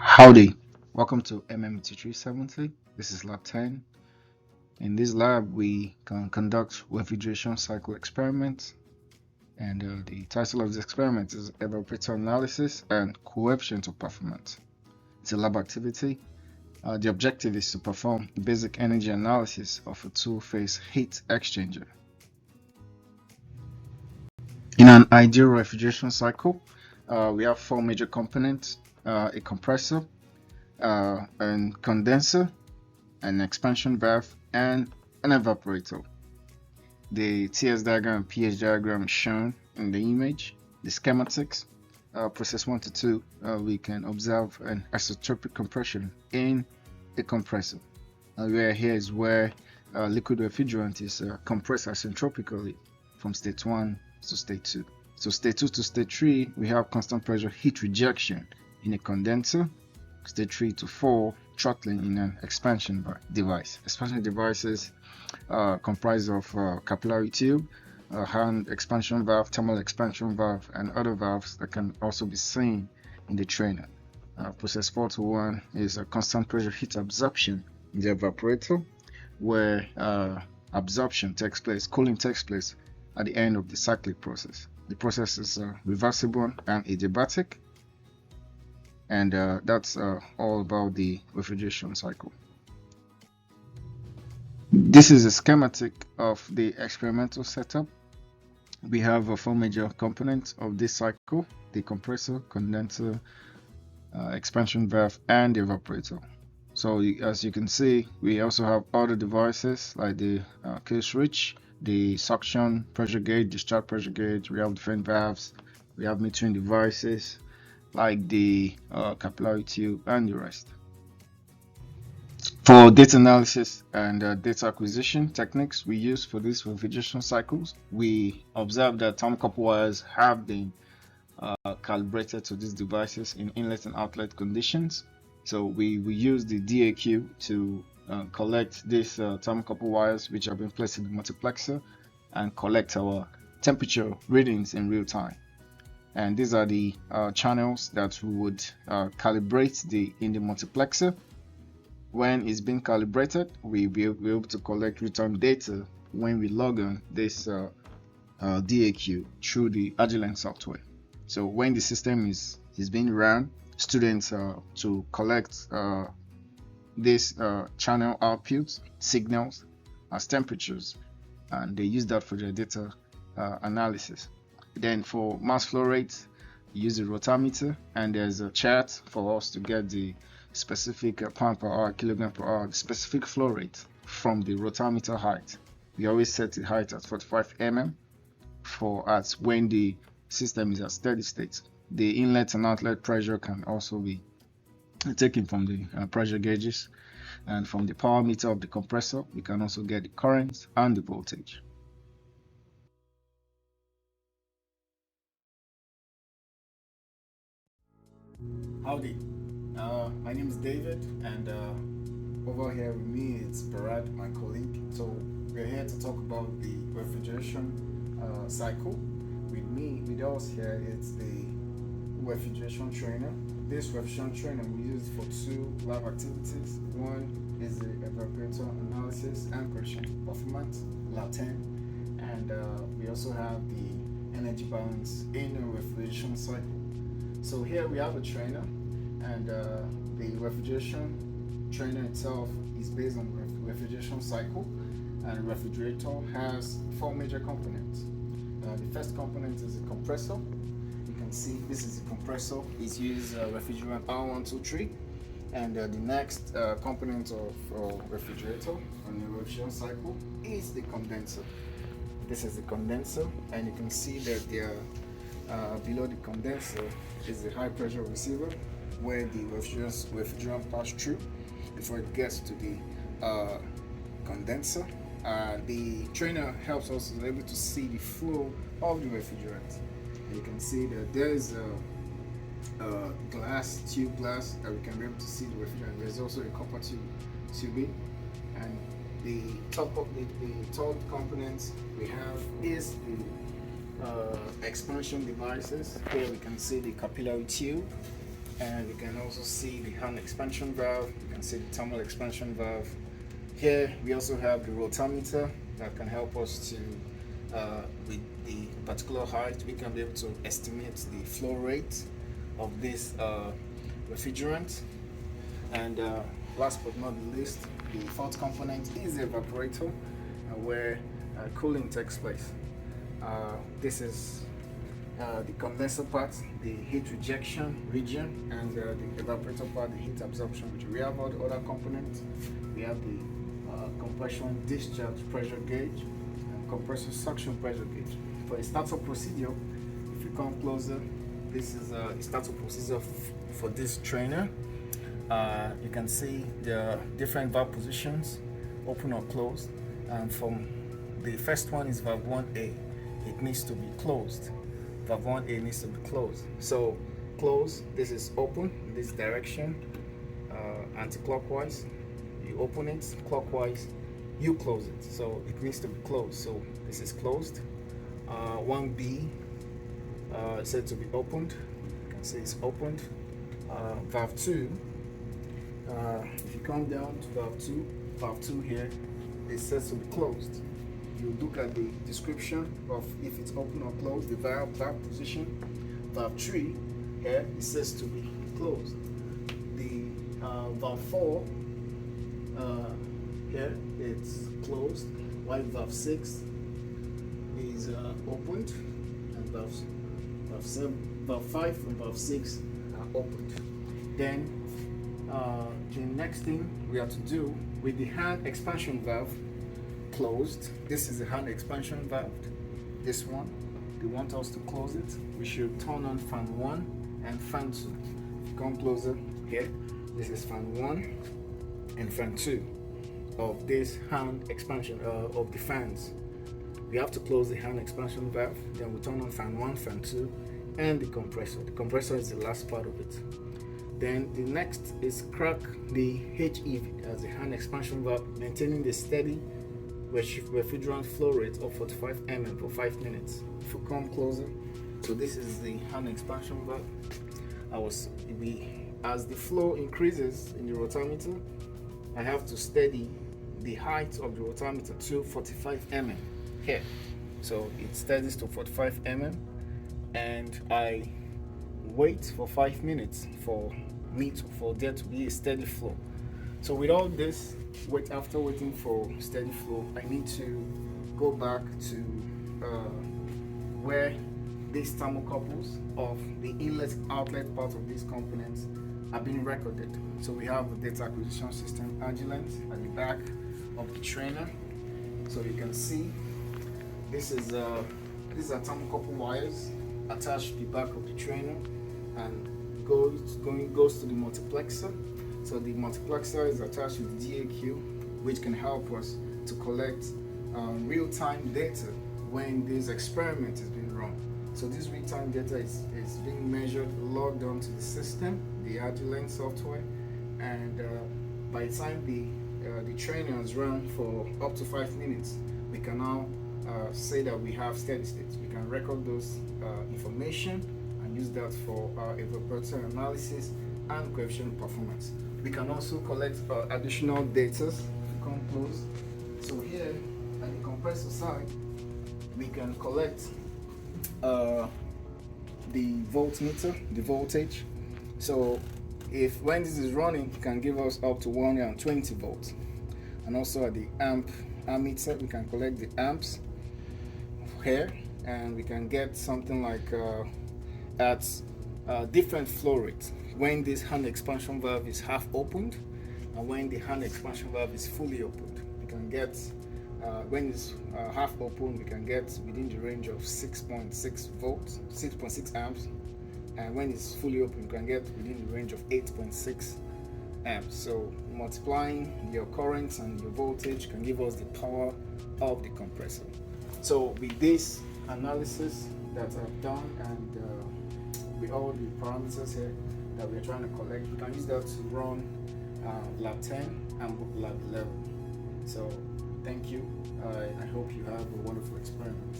Howdy, welcome to MMET 370. This is lab 10. In this lab, we can conduct refrigeration cycle experiments, and the title of this experiment is Evaporator Analysis and Coefficient of Performance. It's a lab activity. The objective is to perform basic energy analysis of a two-phase heat exchanger. In an ideal refrigeration cycle, we have four major components: a compressor, and condenser, an expansion valve, and an evaporator. The TS diagram and pH diagram is shown in the image. The schematics, process 1 to 2, we can observe an isotropic compression in a compressor. Where here is where liquid refrigerant is compressed isentropically from state 1 to state 2. So state 2 to state 3, we have constant pressure heat rejection in a condenser. State 3 to 4, throttling in an expansion device. Expansion devices comprise of capillary tube, hand expansion valve, thermal expansion valve, and other valves that can also be seen in the trainer. Process 4 to 1 is a constant pressure heat absorption in the evaporator, where absorption takes place, cooling takes place at the end of the cyclic process. The process is reversible and adiabatic. And that's all about the refrigeration cycle. This is a schematic of the experimental setup. We have four major components of this cycle: the compressor, condenser, expansion valve, and the evaporator. So as you can see, we also have other devices like the kill switch, the suction pressure gauge, discharge pressure gauge. We have different valves. We have metering devices like the capillary tube and the rest. For data analysis and data acquisition techniques we use for these refrigeration cycles, we observe that thermocouple wires have been calibrated to these devices in inlet and outlet conditions. So we use the DAQ to collect these thermocouple wires which have been placed in the multiplexer and collect our temperature readings in real time. And these are the channels that we would calibrate in the multiplexer. When it's been calibrated, we'll be able to collect real-time data when we log on this DAQ through the Agilent software. So when the system is being run, students to collect this channel outputs signals as temperatures, and they use that for their data analysis. Then for mass flow rate, you use the rotameter, and there's a chart for us to get the specific pound per hour, kilogram per hour, the specific flow rate from the rotameter height. We always set the height at 45 mm for us when the system is at steady state. The inlet and outlet pressure can also be taken from the pressure gauges, and from the power meter of the compressor, we can also get the current and the voltage. Howdy, my name is David, and over here with me it's Barad, my colleague. So we're here to talk about the refrigeration cycle. With us here, it's the refrigeration trainer. This refrigeration trainer we use for two lab activities. One is the evaporator analysis and coefficient performance, lab 10, and we also have the energy balance in a refrigeration cycle. So here we have a trainer, and the refrigeration trainer itself is based on refrigeration cycle, and the refrigerator has four major components. The first component is a compressor. You can see this is a compressor. It's used refrigerant R123, and the next component of refrigerator on the refrigeration cycle is the condenser. This is the condenser, and you can see that there below the condenser is the high pressure receiver where the refrigerant passes through before it gets to the condenser. The trainer helps us to be able to see the flow of the refrigerant. And you can see that there is a tube glass that we can be able to see the refrigerant. There's also a copper tubing, and the third component we have is the expansion devices. Here we can see the capillary tube And you can also see the hand expansion valve. You can see the thermal expansion valve. Here we also have the rotameter that can help us to, with the particular height, we can be able to estimate the flow rate of this refrigerant. And last but not least, the fourth component is the evaporator, where cooling takes place. This is the condenser part, the heat rejection region, and the evaporator part, the heat absorption region. We have all the other components. We have the compression discharge pressure gauge and compressor suction pressure gauge. For a startup procedure, if you come closer, this is a startup procedure for this trainer. You can see the different valve positions, open or closed. And from the first one is valve 1A, it needs to be closed. Valve 1A needs to be closed. So close, this is open in this direction, anti-clockwise. You open it clockwise, you close it. So it needs to be closed. So this is closed. 1B is said to be opened. You can see it's opened. Valve 2, if you come down to valve 2 here, it says to be closed. You look at the description of if it's open or closed, the valve position. Valve 3 here, it says to be closed. The valve 4 here, it's closed, while valve 6 is opened, and valve 5 and valve 6 are opened. Then the next thing we have to do with the hand expansion valve closed, this is the hand expansion valve, this one, they want us to close it, we should turn on fan 1 and fan 2. If you come closer here, this is fan 1 and fan 2 of this hand expansion of the fans. We have to close the hand expansion valve, then we turn on fan 1, fan 2, and the compressor. The compressor is the last part of it. Then the next is crack the HEV as the hand expansion valve, maintaining the steady refrigerant flow rate of 45 mm for 5 minutes. If you come closer, so this is the hand expansion valve. As the flow increases in the rotameter, I have to steady the height of the rotameter to 45 mm here. So it steadies to 45 mm, and I wait for 5 minutes for there to be a steady flow. So with all this, after waiting for steady flow, I need to go back to where these thermocouples of the inlet outlet part of these components are being recorded. So we have the data acquisition system Agilent at the back of the trainer. So you can see these are thermocouple wires attached to the back of the trainer, and goes to the multiplexer. So the multiplexer is attached with the DAQ, which can help us to collect real-time data when this experiment is being run. So this real-time data is being measured, logged onto the system, the Agilent software, and by the time the trainer has run for up to 5 minutes, we can now say that we have steady states. We can record those information and use that for our evaporator analysis and coefficient performance. We can also collect additional data if you come close. So here at the compressor side, we can collect the voltmeter, the voltage. So when this is running, it can give us up to 120 volts. And also at the ammeter, we can collect the amps here, and we can get something like at different flow rates when this hand expansion valve is half opened and when the hand expansion valve is fully opened. We can get when it's half open, we can get within the range of 6.6 volts, 6.6 amps, and when it's fully open, you can get within the range of 8.6 amps. So multiplying your current and your voltage can give us the power of the compressor. So with this analysis that I've done, and with all the parameters here that we're trying to collect, we can use that to run lab 10 and lab 11. So thank you. I hope you have a wonderful experiment.